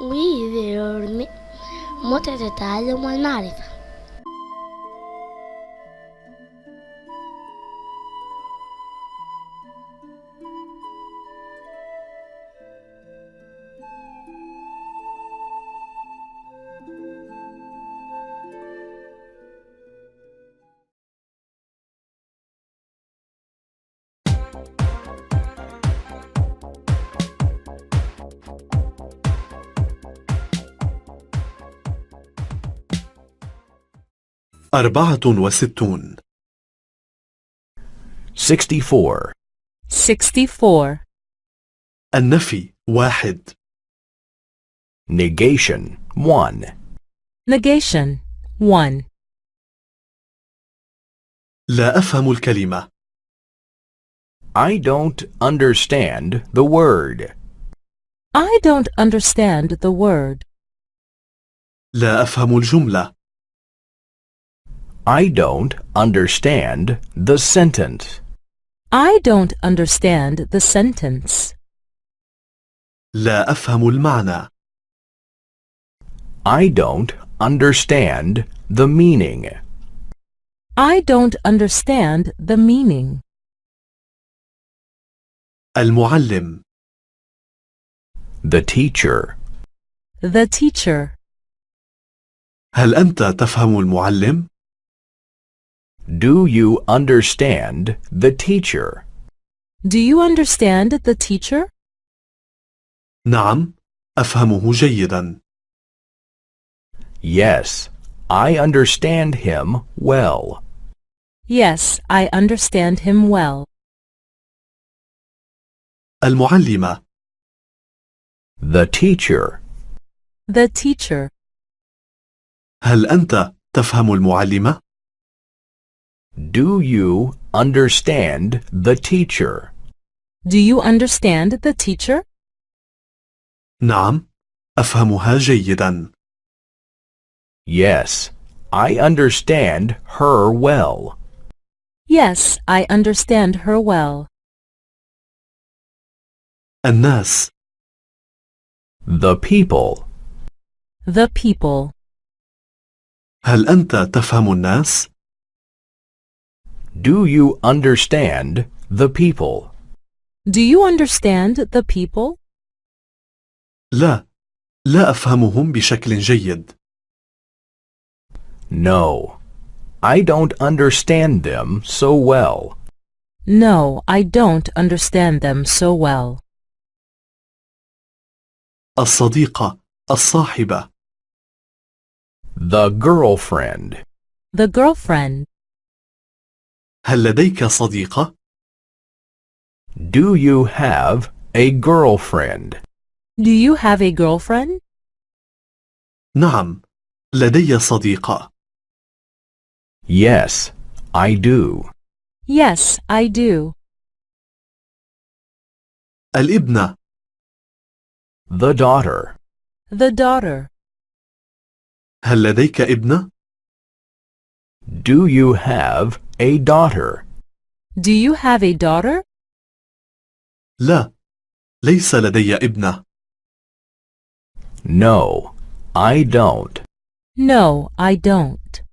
ويعلمك متعة التعلم والمعرفة. أربعة وستون 64. 64. النفي 1. Negation 1. Negation 1. لا أفهم الكلمة. I don't understand the word. I don't understand the word. لا أفهم الجملة. I don't understand the sentence. I don't understand the sentence. لا أفهم المعنى. I don't understand the meaning. I don't understand the meaning. المعلم. The teacher. The teacher. هل أنت تفهم المعلم؟ Do you understand the teacher? Do you understand the teacher? نعم، أفهمه جيدا. Yes, I understand him well. Yes, I understand him well. المعلمة. The teacher. The teacher. هل أنت تفهم المعلمة؟ Do you understand the teacher? Do you understand the teacher? نعم، أفهمها جيدا. Yes, I understand her well. Yes, I understand her well. الناس. The people. The people. هل أنت تفهم الناس؟ Do you understand the people? Do you understand the people? لا، لا أفهمهم بشكل جيد. No, I don't understand them so well. No, I don't understand them so well. الصديقة. الصاحبة. The girlfriend. The girlfriend. هل لديك صديقة؟ Do you have a girlfriend? Do you have a girlfriend? نعم، لدي صديقة. Yes, I do. Yes, I do. الابنة. The daughter. The daughter. هل لديك ابنة؟ Do you have a daughter? Do you have a daughter? لا، ليس لدي ابنة. No, I don't. No, I don't.